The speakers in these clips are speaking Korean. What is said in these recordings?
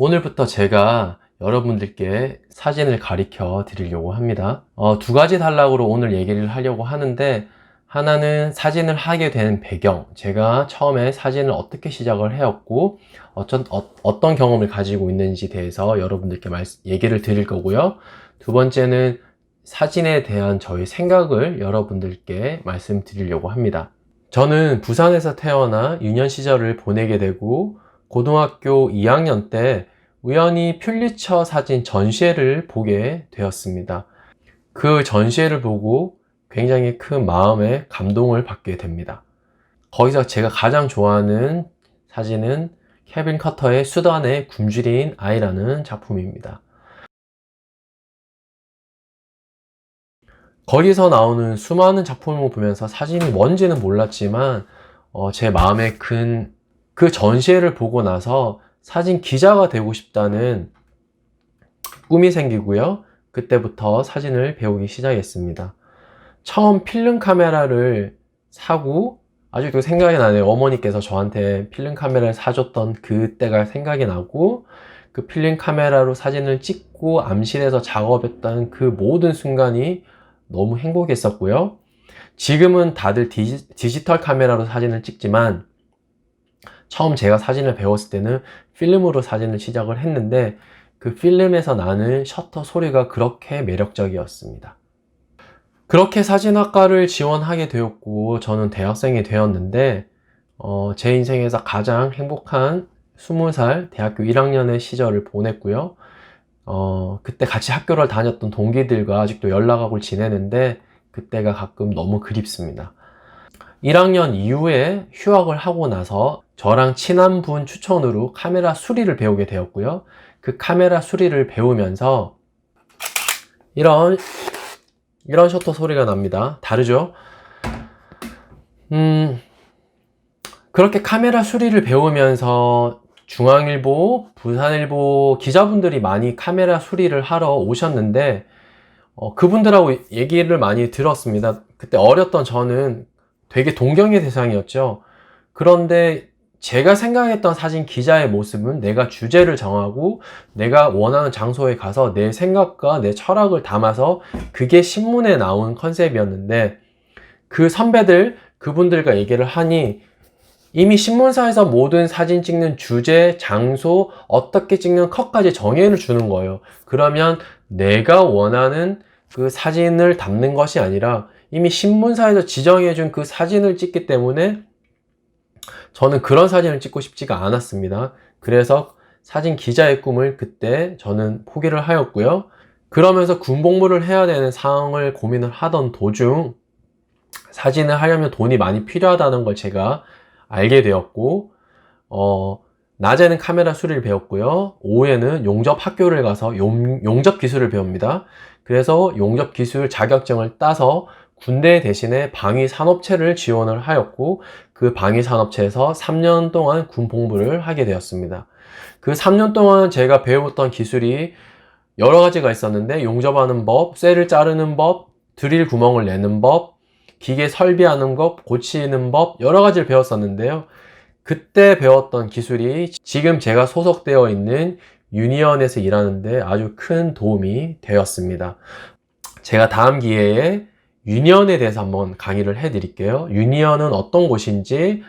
오늘부터 제가 여러분들께 사진을 가르쳐 드리려고 합니다. 두 가지 단락으로 오늘 얘기를 하려고 하는데, 하나는 사진을 하게 된 배경, 제가 처음에 사진을 어떻게 시작을 해왔고 어떤 경험을 가지고 있는지 대해서 여러분들께 얘기를 드릴 거고요. 두 번째는 사진에 대한 저의 생각을 여러분들께 말씀드리려고 합니다. 저는 부산에서 태어나 유년 시절을 보내게 되고, 고등학교 2학년 때 우연히 퓰리처 사진 전시회를 보게 되었습니다. 그 전시회를 보고 굉장히 큰 마음의 감동을 받게 됩니다. 거기서 제가 가장 좋아하는 사진은 케빈 커터의 수단의 굶주린 아이라는 작품입니다. 거기서 나오는 수많은 작품을 보면서 사진이 뭔지는 몰랐지만 제 마음에 그 전시회를 보고 나서 사진 기자가 되고 싶다는 꿈이 생기고요. 그때부터 사진을 배우기 시작했습니다. 처음 필름 카메라를 사고, 아직도 생각이 나네요. 어머니께서 저한테 필름 카메라를 사줬던 그때가 생각이 나고, 그 필름 카메라로 사진을 찍고 암실에서 작업했던 그 모든 순간이 너무 행복했었고요. 지금은 다들 디지털 카메라로 사진을 찍지만, 처음 제가 사진을 배웠을 때는 필름으로 사진을 시작을 했는데, 그 필름에서 나는 셔터 소리가 그렇게 매력적이었습니다. 그렇게 사진학과를 지원하게 되었고, 저는 대학생이 되었는데, 제 인생에서 가장 행복한 20살 대학교 1학년의 시절을 보냈고요. 그때 같이 학교를 다녔던 동기들과 아직도 연락하고 지내는데, 그때가 가끔 너무 그립습니다. 1학년 이후에 휴학을 하고 나서 저랑 친한 분 추천으로 카메라 수리를 배우게 되었고요. 그 카메라 수리를 배우면서 이런 셔터 소리가 납니다. 다르죠? 그렇게 카메라 수리를 배우면서 중앙일보, 부산일보 기자분들이 많이 카메라 수리를 하러 오셨는데, 그분들하고 얘기를 많이 들었습니다. 그때 어렸던 저는 되게 동경의 대상이었죠. 그런데 제가 생각했던 사진 기자의 모습은 내가 주제를 정하고 내가 원하는 장소에 가서 내 생각과 내 철학을 담아서 그게 신문에 나온 컨셉이었는데, 그 선배들, 그분들과 얘기를 하니 이미 신문사에서 모든 사진 찍는 주제, 장소, 어떻게 찍는 컷까지 정의를 주는 거예요. 그러면 내가 원하는 그 사진을 담는 것이 아니라 이미 신문사에서 지정해준 그 사진을 찍기 때문에 저는 그런 사진을 찍고 싶지가 않았습니다. 그래서 사진 기자의 꿈을 그때 저는 포기를 하였고요. 그러면서 군복무를 해야 되는 상황을 고민을 하던 도중 사진을 하려면 돈이 많이 필요하다는 걸 제가 알게 되었고, 낮에는 카메라 수리를 배웠고요. 오후에는 용접 학교를 가서 용접 기술을 배웁니다. 그래서 용접 기술 자격증을 따서 군대 대신에 방위산업체를 지원을 하였고, 그 방위산업체에서 3년 동안 군 복무를 하게 되었습니다. 그 3년 동안 제가 배웠던 기술이 여러 가지가 있었는데, 용접하는 법, 쇠를 자르는 법, 드릴 구멍을 내는 법, 기계 설비하는 것, 고치는 법, 여러 가지를 배웠었는데요. 그때 배웠던 기술이 지금 제가 소속되어 있는 유니언에서 일하는데 아주 큰 도움이 되었습니다. 제가 다음 기회에 유니언에 대해서 한번 강의를 해드릴게요. 유니언은 어떤 곳인지,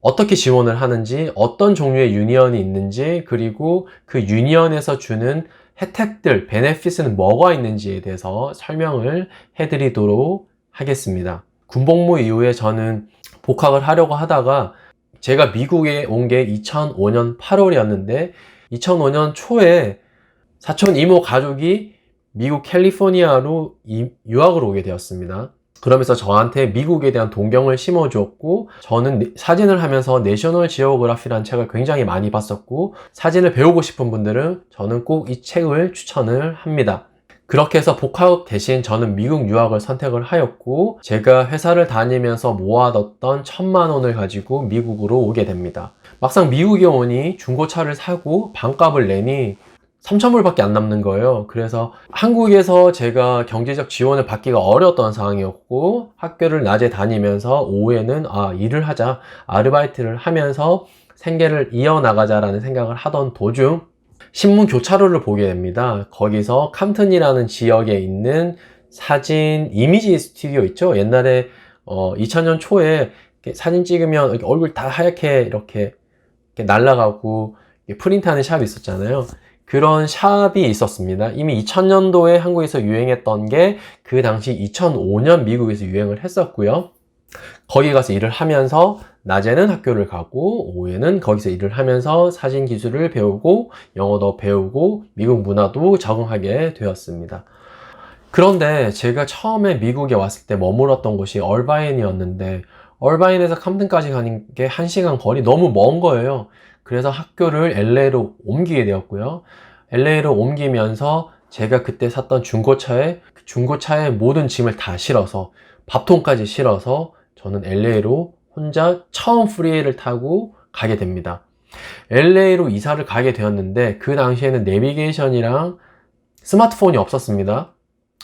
어떻게 지원을 하는지, 어떤 종류의 유니언이 있는지, 그리고 그 유니언에서 주는 혜택들, 베네핏은 뭐가 있는지에 대해서 설명을 해드리도록 하겠습니다. 군복무 이후에 저는 복학을 하려고 하다가 제가 미국에 온 게 2005년 8월이었는데 2005년 초에 사촌 이모 가족이 미국 캘리포니아로 유학을 오게 되었습니다. 그러면서 저한테 미국에 대한 동경을 심어주었고, 저는 사진을 하면서 내셔널 지오그래피라는 책을 굉장히 많이 봤었고, 사진을 배우고 싶은 분들은 저는 꼭 이 책을 추천을 합니다. 그렇게 해서 복학 대신 저는 미국 유학을 선택을 하였고, 제가 회사를 다니면서 모아뒀던 1,000만 원을 가지고 미국으로 오게 됩니다. 막상 미국에 오니 중고차를 사고 반값을 내니 3,000불 밖에 안 남는 거예요. 그래서 한국에서 제가 경제적 지원을 받기가 어려웠던 상황이었고, 학교를 낮에 다니면서 오후에는 일을 하자, 아르바이트를 하면서 생계를 이어나가자라는 생각을 하던 도중 신문 교차로를 보게 됩니다. 거기서 캄튼이라는 지역에 있는 사진 이미지 스튜디오 있죠? 옛날에 2000년 초에 사진 찍으면 이렇게 얼굴 다 하얗게 이렇게 날아가고 프린트하는 샵이 있었잖아요. 그런 샵이 있었습니다. 이미 2000년도에 한국에서 유행했던 게 그 당시 2005년 미국에서 유행을 했었고요. 거기 가서 일을 하면서 낮에는 학교를 가고 오후에는 거기서 일을 하면서 사진 기술을 배우고 영어도 배우고 미국 문화도 적응하게 되었습니다. 그런데 제가 처음에 미국에 왔을 때 머물렀던 곳이 얼바인이었는데 얼바인에서 캄튼까지 가는 게 1시간 거리, 너무 먼 거예요. 그래서 학교를 LA로 옮기게 되었고요. LA로 옮기면서 제가 그때 샀던 중고차에 모든 짐을 다 실어서 밥통까지 실어서 저는 LA로 혼자 처음 프리웨이를 타고 가게 됩니다. LA로 이사를 가게 되었는데 그 당시에는 내비게이션이랑 스마트폰이 없었습니다.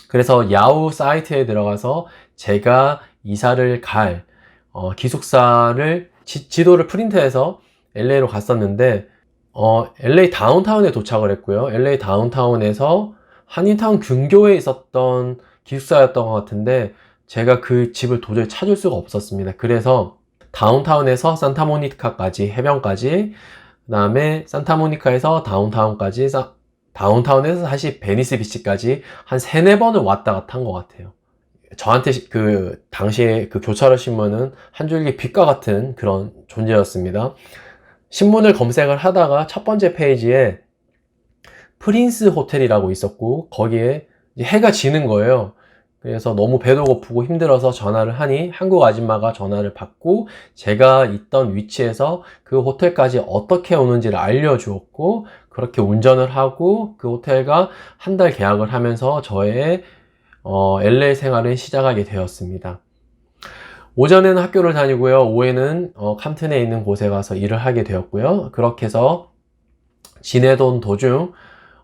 그래서 야후 사이트에 들어가서 제가 이사를 갈 기숙사를 지도를 프린트해서 LA로 갔었는데 LA 다운타운에 도착을 했고요. LA 다운타운에서 한인타운 근교에 있었던 기숙사였던 것 같은데 제가 그 집을 도저히 찾을 수가 없었습니다. 그래서 다운타운에서 산타모니카까지, 해변까지, 그 다음에 산타모니카에서 다운타운까지, 다운타운에서 다시 베니스 비치까지 한 3-4번을 왔다 갔다 한 것 같아요. 저한테 그 당시에 그 교차로 신문은 한 줄기 빛과 같은 그런 존재였습니다. 신문을 검색을 하다가 첫 번째 페이지에 프린스 호텔이라고 있었고 거기에 해가 지는 거예요. 그래서 너무 배도 고프고 힘들어서 전화를 하니 한국 아줌마가 전화를 받고 제가 있던 위치에서 그 호텔까지 어떻게 오는지를 알려주었고 그렇게 운전을 하고 그 호텔과 한 달 계약을 하면서 저의 LA 생활을 시작하게 되었습니다. 오전에는 학교를 다니고요. 오후에는 캄튼에 있는 곳에 가서 일을 하게 되었고요. 그렇게 해서 지내던 도중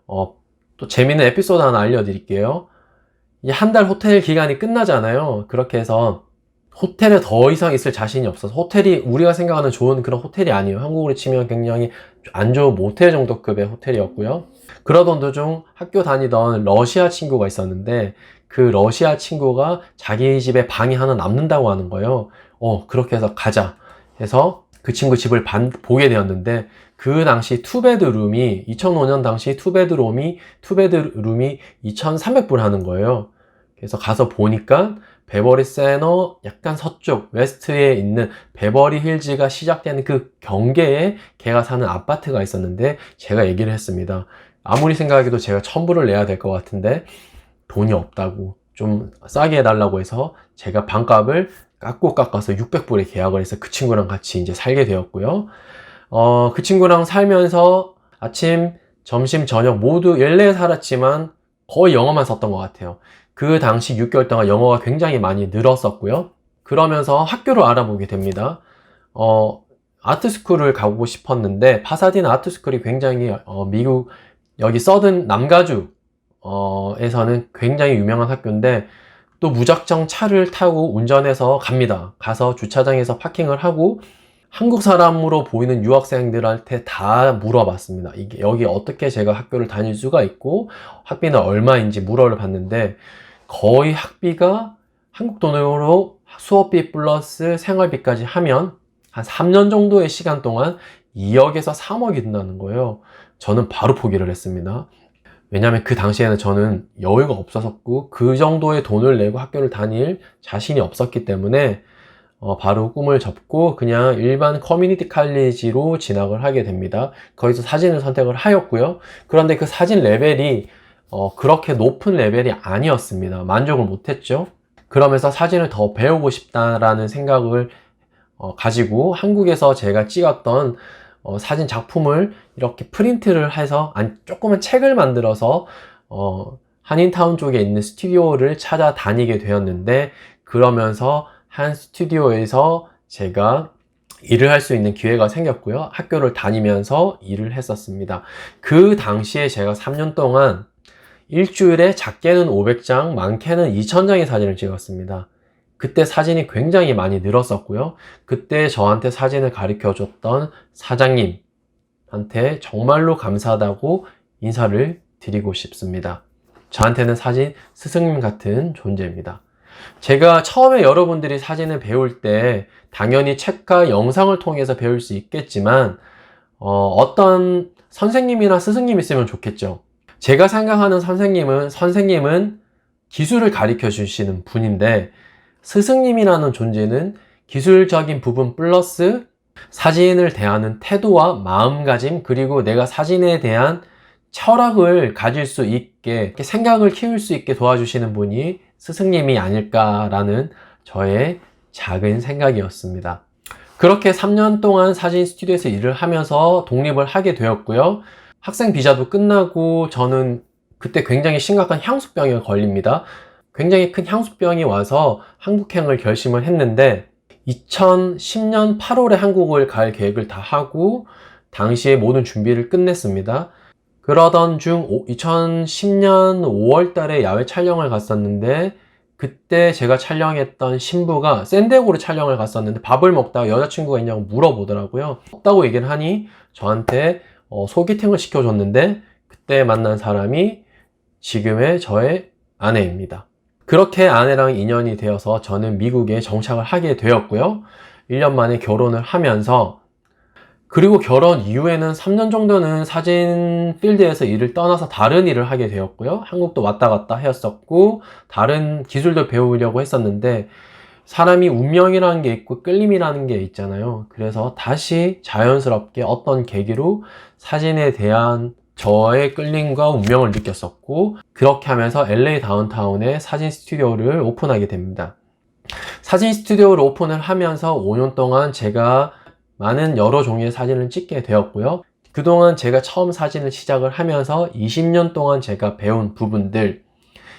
또 재미있는 에피소드 하나 알려드릴게요. 이 한 달 호텔 기간이 끝나잖아요. 그렇게 해서 호텔에 더 이상 있을 자신이 없어서 호텔이 우리가 생각하는 좋은 그런 호텔이 아니에요. 한국으로 치면 굉장히 안 좋은 모텔 정도급의 호텔이었고요. 그러던 도중 학교 다니던 러시아 친구가 있었는데 그 러시아 친구가 자기 집에 방이 하나 남는다고 하는 거예요. 그렇게 해서 가자 해서 그 친구 집을 보게 되었는데 그 당시 투베드룸이 2005년 당시 투베드룸이 2,300불 하는 거예요. 그래서 가서 보니까 베버리 세너 약간 서쪽 웨스트에 있는 베버리 힐즈가 시작되는 그 경계에 걔가 사는 아파트가 있었는데 제가 얘기를 했습니다. 아무리 생각해도 제가 1,000불을 내야 될 것 같은데 돈이 없다고 좀 싸게 해달라고 해서 제가 방값을 깎아서 600불에 계약을 해서 그 친구랑 같이 이제 살게 되었고요. 그 친구랑 살면서 아침, 점심, 저녁 모두 LA에 살았지만 거의 영어만 썼던 것 같아요. 그 당시 6개월 동안 영어가 굉장히 많이 늘었었고요. 그러면서 학교를 알아보게 됩니다. 아트스쿨을 가고 싶었는데 파사디나 아트스쿨이 굉장히 미국 여기 서든 남가주 에서는 굉장히 유명한 학교인데 또 무작정 차를 타고 운전해서 갑니다. 가서 주차장에서 파킹을 하고 한국 사람으로 보이는 유학생들한테 다 물어봤습니다. 이게 여기 어떻게 제가 학교를 다닐 수가 있고 학비는 얼마인지 물어봤는데 거의 학비가 한국 돈으로 수업비 플러스 생활비까지 하면 한 3년 정도의 시간 동안 2억에서 3억이 든다는 거예요. 저는 바로 포기를 했습니다. 왜냐하면 그 당시에는 저는 여유가 없었고 그 정도의 돈을 내고 학교를 다닐 자신이 없었기 때문에 바로 꿈을 접고 그냥 일반 커뮤니티 칼리지로 진학을 하게 됩니다. 거기서 사진을 선택을 하였고요. 그런데 그 사진 레벨이 그렇게 높은 레벨이 아니었습니다. 만족을 못했죠. 그러면서 사진을 더 배우고 싶다라는 생각을 가지고 한국에서 제가 찍었던 사진 작품을 이렇게 프린트를 해서 조그만 책을 만들어서 한인타운 쪽에 있는 스튜디오를 찾아다니게 되었는데 그러면서 한 스튜디오에서 제가 일을 할 수 있는 기회가 생겼고요. 학교를 다니면서 일을 했었습니다. 그 당시에 제가 3년 동안 일주일에 작게는 500장, 많게는 2,000장의 사진을 찍었습니다. 그때 사진이 굉장히 많이 늘었었고요. 그때 저한테 사진을 가르쳐 줬던 사장님한테 정말로 감사하다고 인사를 드리고 싶습니다. 저한테는 사진 스승님 같은 존재입니다. 제가 처음에 여러분들이 사진을 배울 때 당연히 책과 영상을 통해서 배울 수 있겠지만 어떤 선생님이나 스승님이 있으면 좋겠죠. 제가 생각하는 선생님은 기술을 가르쳐 주시는 분인데, 스승님이라는 존재는 기술적인 부분 플러스 사진을 대하는 태도와 마음가짐, 그리고 내가 사진에 대한 철학을 가질 수 있게, 생각을 키울 수 있게 도와주시는 분이 스승님이 아닐까라는 저의 작은 생각이었습니다. 그렇게 3년 동안 사진 스튜디오에서 일을 하면서 독립을 하게 되었고요. 학생 비자도 끝나고 저는 그때 굉장히 심각한 향수병에 걸립니다. 굉장히 큰 향수병이 와서 한국행을 결심을 했는데 2010년 8월에 한국을 갈 계획을 다 하고 당시에 모든 준비를 끝냈습니다. 그러던 중 2010년 5월 달에 야외 촬영을 갔었는데, 그때 제가 촬영했던 신부가 샌디에고로 촬영을 갔었는데 밥을 먹다가 여자친구가 있냐고 물어보더라고요. 없다고 얘기를 하니 저한테 소개팅을 시켜줬는데, 그때 만난 사람이 지금의 저의 아내입니다. 그렇게 아내랑 인연이 되어서 저는 미국에 정착을 하게 되었고요. 1년 만에 결혼을 하면서, 그리고 결혼 이후에는 3년 정도는 사진 필드에서 일을 떠나서 다른 일을 하게 되었고요. 한국도 왔다 갔다 했었고 다른 기술도 배우려고 했었는데, 사람이 운명이라는 게 있고 끌림이라는 게 있잖아요. 그래서 다시 자연스럽게 어떤 계기로 사진에 대한 저의 끌림과 운명을 느꼈었고, 그렇게 하면서 LA 다운타운에 사진 스튜디오를 오픈하게 됩니다. 사진 스튜디오를 오픈을 하면서 5년 동안 제가 많은 여러 종류의 사진을 찍게 되었고요. 그동안 제가 처음 사진을 시작을 하면서 20년 동안 제가 배운 부분들,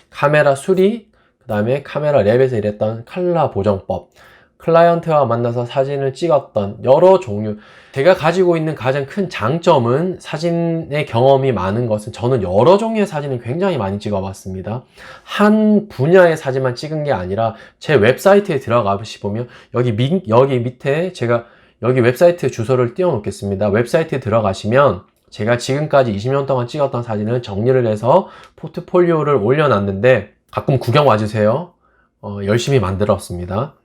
카메라 수리, 그 다음에 카메라 랩에서 일했던 칼라 보정법, 클라이언트와 만나서 사진을 찍었던 여러 종류, 제가 가지고 있는 가장 큰 장점은 사진의 경험이 많은 것은 저는 여러 종류의 사진을 굉장히 많이 찍어봤습니다. 한 분야의 사진만 찍은 게 아니라 제 웹사이트에 들어가 보시면 여기 밑에 제가 여기 웹사이트 주소를 띄워 놓겠습니다. 웹사이트에 들어가시면 제가 지금까지 20년 동안 찍었던 사진을 정리를 해서 포트폴리오를 올려놨는데 가끔 구경 와주세요. 열심히 만들었습니다.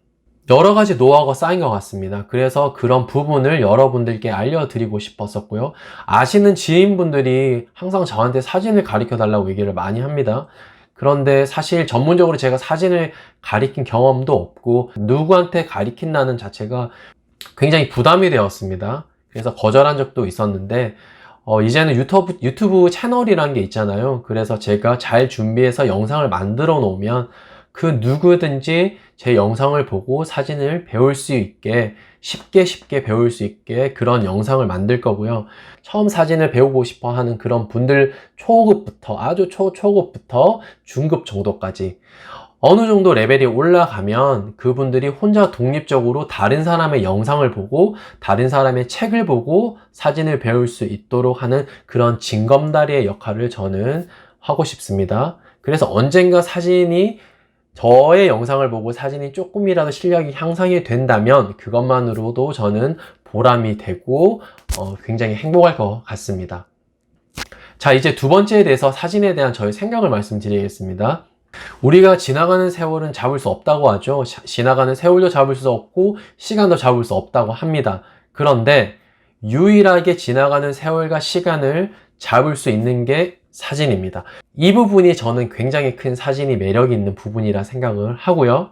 여러 가지 노하우가 쌓인 것 같습니다. 그래서 그런 부분을 여러분들께 알려드리고 싶었었고요. 아시는 지인분들이 항상 저한테 사진을 가르쳐 달라고 얘기를 많이 합니다. 그런데 사실 전문적으로 제가 사진을 가리킨 경험도 없고 누구한테 가리킨다는 자체가 굉장히 부담이 되었습니다. 그래서 거절한 적도 있었는데 이제는 유튜브 채널이라는 게 있잖아요. 그래서 제가 잘 준비해서 영상을 만들어 놓으면 그 누구든지 제 영상을 보고 사진을 배울 수 있게 쉽게 배울 수 있게 그런 영상을 만들 거고요. 처음 사진을 배우고 싶어 하는 그런 분들 초급부터 아주 초급부터 중급 정도까지 어느 정도 레벨이 올라가면 그분들이 혼자 독립적으로 다른 사람의 영상을 보고 다른 사람의 책을 보고 사진을 배울 수 있도록 하는 그런 징검다리의 역할을 저는 하고 싶습니다. 그래서 언젠가 저의 영상을 보고 사진이 조금이라도 실력이 향상이 된다면 그것만으로도 저는 보람이 되고 굉장히 행복할 것 같습니다. 자, 이제 두 번째에 대해서 사진에 대한 저의 생각을 말씀드리겠습니다. 우리가 지나가는 세월은 잡을 수 없다고 하죠. 지나가는 세월도 잡을 수 없고 시간도 잡을 수 없다고 합니다. 그런데 유일하게 지나가는 세월과 시간을 잡을 수 있는 게 사진입니다. 이 부분이 저는 굉장히 큰 사진이 매력이 있는 부분이라 생각을 하고요.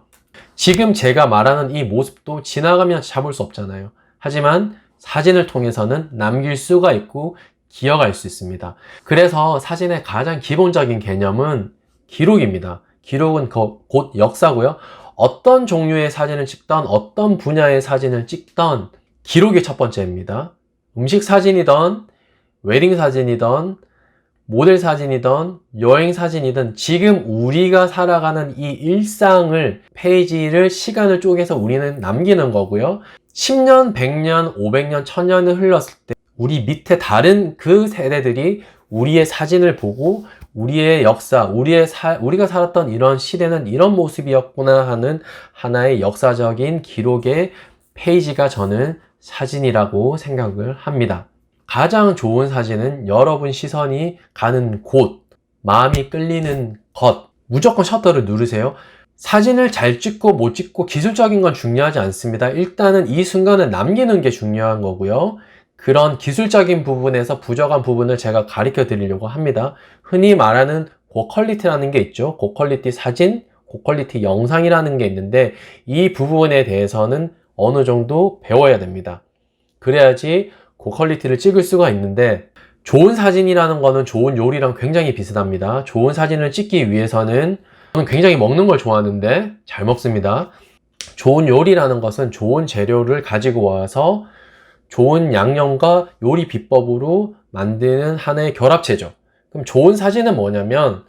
지금 제가 말하는 이 모습도 지나가면 잡을 수 없잖아요. 하지만 사진을 통해서는 남길 수가 있고 기억할 수 있습니다. 그래서 사진의 가장 기본적인 개념은 기록입니다. 기록은 곧 역사고요. 어떤 종류의 사진을 찍던 어떤 분야의 사진을 찍던 기록이 첫 번째입니다. 음식 사진이든 웨딩 사진이든 모델 사진이든 여행 사진이든 지금 우리가 살아가는 이 일상을 페이지를 시간을 쪼개서 우리는 남기는 거고요. 10년, 100년, 500년, 1000년을 흘렀을 때 우리 밑에 다른 그 세대들이 우리의 사진을 보고 우리의 역사, 우리가 살았던 이런 시대는 이런 모습이었구나 하는 하나의 역사적인 기록의 페이지가 저는 사진이라고 생각을 합니다. 가장 좋은 사진은 여러분 시선이 가는 곳, 마음이 끌리는 것, 무조건 셔터를 누르세요. 사진을 잘 찍고 못 찍고 기술적인 건 중요하지 않습니다. 일단은 이 순간을 남기는 게 중요한 거고요. 그런 기술적인 부분에서 부족한 부분을 제가 가르쳐 드리려고 합니다. 흔히 말하는 고퀄리티라는 게 있죠. 고퀄리티 사진, 고퀄리티 영상이라는 게 있는데 이 부분에 대해서는 어느 정도 배워야 됩니다. 그래야지 고퀄리티를 찍을 수가 있는데 좋은 사진이라는 거는 좋은 요리랑 굉장히 비슷합니다. 좋은 사진을 찍기 위해서는 저는 굉장히 먹는 걸 좋아하는데 잘 먹습니다. 좋은 요리라는 것은 좋은 재료를 가지고 와서 좋은 양념과 요리 비법으로 만드는 하나의 결합체죠. 그럼 좋은 사진은 뭐냐면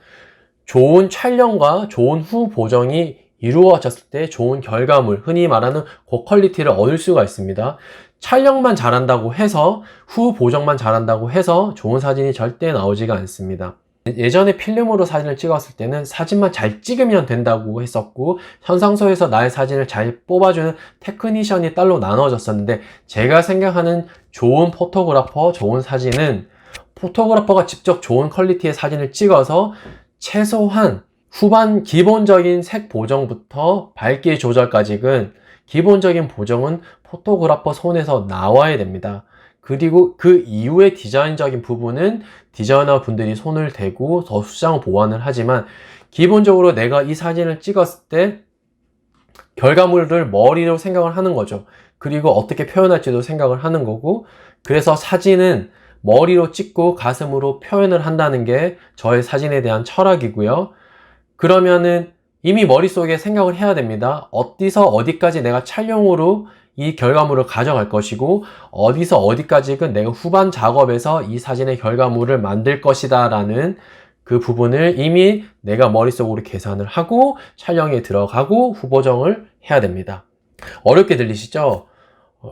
좋은 촬영과 좋은 후 보정이 이루어졌을 때 좋은 결과물, 흔히 말하는 고퀄리티를 얻을 수가 있습니다. 촬영만 잘한다고 해서 후 보정만 잘한다고 해서 좋은 사진이 절대 나오지가 않습니다. 예전에 필름으로 사진을 찍었을 때는 사진만 잘 찍으면 된다고 했었고 현상소에서 나의 사진을 잘 뽑아주는 테크니션이 따로 나눠졌었는데 제가 생각하는 좋은 포토그래퍼, 좋은 사진은 포토그래퍼가 직접 좋은 퀄리티의 사진을 찍어서 최소한 후반 기본적인 색 보정부터 밝기 조절까지는 기본적인 보정은 포토그래퍼 손에서 나와야 됩니다. 그리고 그 이후의 디자인적인 부분은 디자이너 분들이 손을 대고 더 수정 보완을 하지만 기본적으로 내가 이 사진을 찍었을 때 결과물을 머리로 생각을 하는 거죠. 그리고 어떻게 표현할지도 생각을 하는 거고 그래서 사진은 머리로 찍고 가슴으로 표현을 한다는 게 저의 사진에 대한 철학이고요. 그러면은 이미 머릿속에 생각을 해야 됩니다. 어디서 어디까지 내가 촬영으로 이 결과물을 가져갈 것이고 어디서 어디까지는 내가 후반 작업에서 이 사진의 결과물을 만들 것이다 라는 그 부분을 이미 내가 머릿속으로 계산을 하고 촬영에 들어가고 후보정을 해야 됩니다. 어렵게 들리시죠?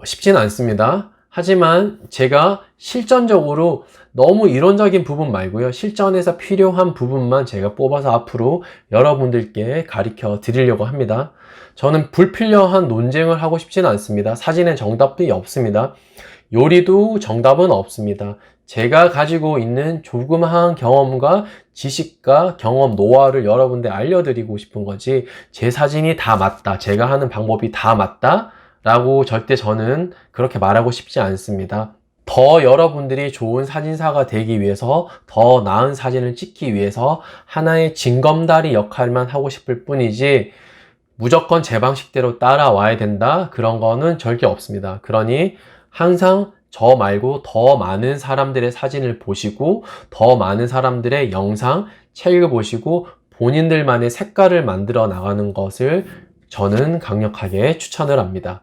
쉽지는 않습니다. 하지만 제가 실전적으로 너무 이론적인 부분 말고요. 실전에서 필요한 부분만 제가 뽑아서 앞으로 여러분들께 가르쳐 드리려고 합니다. 저는 불필요한 논쟁을 하고 싶지는 않습니다. 사진엔 정답도 없습니다. 요리도 정답은 없습니다. 제가 가지고 있는 조그마한 경험과 지식과 경험, 노하우를 여러분들 알려드리고 싶은 거지 제 사진이 다 맞다, 제가 하는 방법이 다 맞다 라고 절대 저는 그렇게 말하고 싶지 않습니다. 더 여러분들이 좋은 사진사가 되기 위해서 더 나은 사진을 찍기 위해서 하나의 징검다리 역할만 하고 싶을 뿐이지 무조건 제 방식대로 따라와야 된다 그런 거는 절대 없습니다. 그러니 항상 저 말고 더 많은 사람들의 사진을 보시고 더 많은 사람들의 영상, 책을 보시고 본인들만의 색깔을 만들어 나가는 것을 저는 강력하게 추천을 합니다.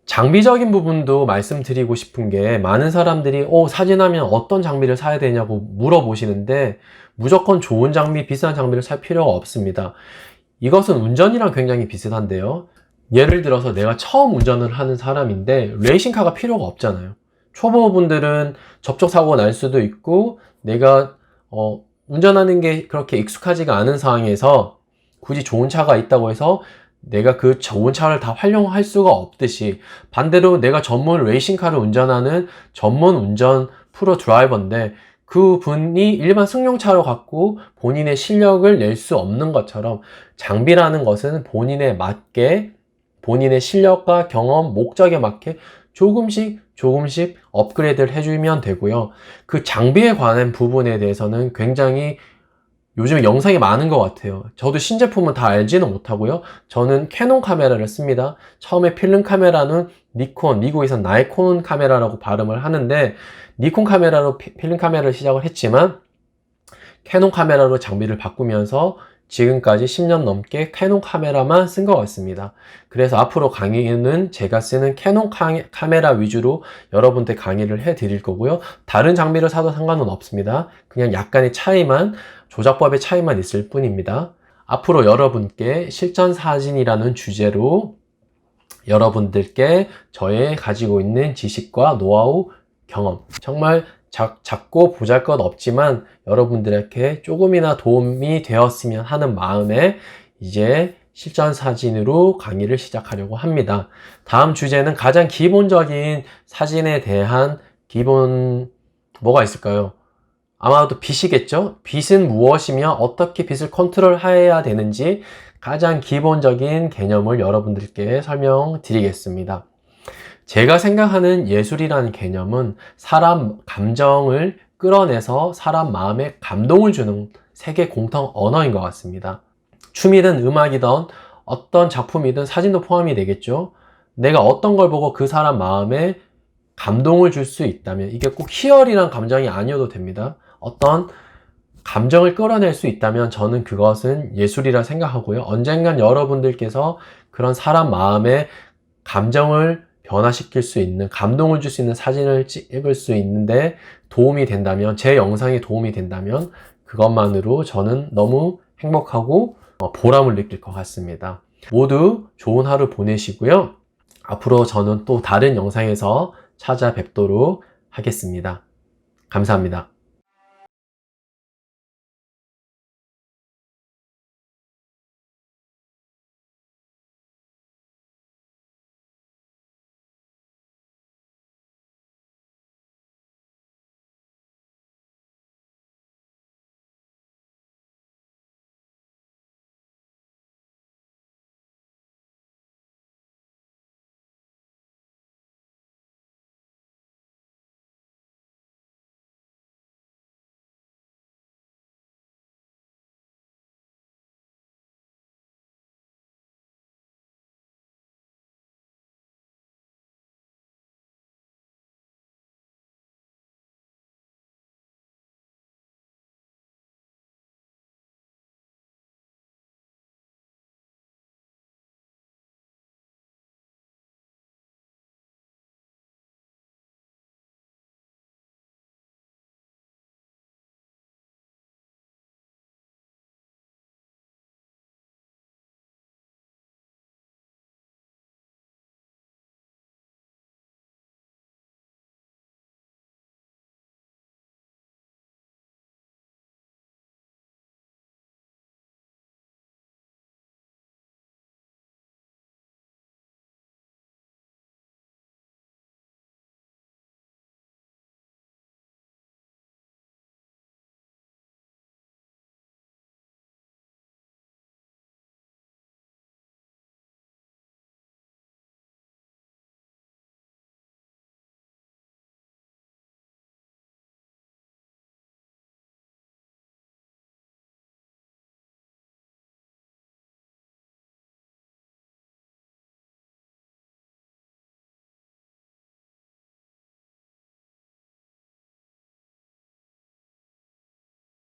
장비적인 부분도 말씀드리고 싶은 게 많은 사람들이 사진하면 어떤 장비를 사야 되냐고 물어보시는데 무조건 좋은 장비, 비싼 장비를 살 필요가 없습니다. 이것은 운전이랑 굉장히 비슷한데요. 예를 들어서 내가 처음 운전을 하는 사람인데 레이싱카가 필요가 없잖아요. 초보분들은 접촉사고가 날 수도 있고 내가 운전하는 게 그렇게 익숙하지가 않은 상황에서 굳이 좋은 차가 있다고 해서 내가 그 좋은 차를 다 활용할 수가 없듯이 반대로 내가 전문 레이싱카를 운전하는 전문 운전 프로 드라이버인데 그 분이 일반 승용차로 갖고 본인의 실력을 낼 수 없는 것처럼 장비라는 것은 본인에 맞게 본인의 실력과 경험, 목적에 맞게 조금씩 업그레이드를 해주면 되고요. 그 장비에 관한 부분에 대해서는 굉장히 요즘 영상이 많은 것 같아요. 저도 신제품은 다 알지는 못하고요. 저는 캐논 카메라를 씁니다. 처음에 필름 카메라는 니콘, 미국에선 나이콘 카메라라고 발음을 하는데 니콘 카메라로 필름 카메라를 시작을 했지만 캐논 카메라로 장비를 바꾸면서 지금까지 10년 넘게 캐논 카메라만 쓴 것 같습니다. 그래서 앞으로 강의는 제가 쓰는 캐논 카메라 위주로 여러분들 강의를 해 드릴 거고요. 다른 장비를 사도 상관은 없습니다. 그냥 약간의 차이만, 조작법의 차이만 있을 뿐입니다. 앞으로 여러분께 실전 사진이라는 주제로 여러분들께 저의 가지고 있는 지식과 노하우, 경험, 정말 작고 보잘것없지만 여러분들에게 조금이나 도움이 되었으면 하는 마음에 이제 실전 사진으로 강의를 시작하려고 합니다. 다음 주제는 가장 기본적인 사진에 대한 뭐가 있을까요? 아마도 빛이겠죠? 빛은 무엇이며 어떻게 빛을 컨트롤해야 되는지 가장 기본적인 개념을 여러분들께 설명드리겠습니다. 제가 생각하는 예술이라는 개념은 사람 감정을 끌어내서 사람 마음에 감동을 주는 세계 공통 언어인 것 같습니다. 춤이든 음악이든 어떤 작품이든 사진도 포함이 되겠죠. 내가 어떤 걸 보고 그 사람 마음에 감동을 줄 수 있다면, 이게 꼭 희열이란 감정이 아니어도 됩니다. 어떤 감정을 끌어낼 수 있다면 저는 그것은 예술이라 생각하고요. 언젠간 여러분들께서 그런 사람 마음에 감정을 변화시킬 수 있는, 감동을 줄 수 있는 사진을 찍을 수 있는데 도움이 된다면, 제 영상이 도움이 된다면 그것만으로 저는 너무 행복하고 보람을 느낄 것 같습니다. 모두 좋은 하루 보내시고요. 앞으로 저는 또 다른 영상에서 찾아뵙도록 하겠습니다. 감사합니다.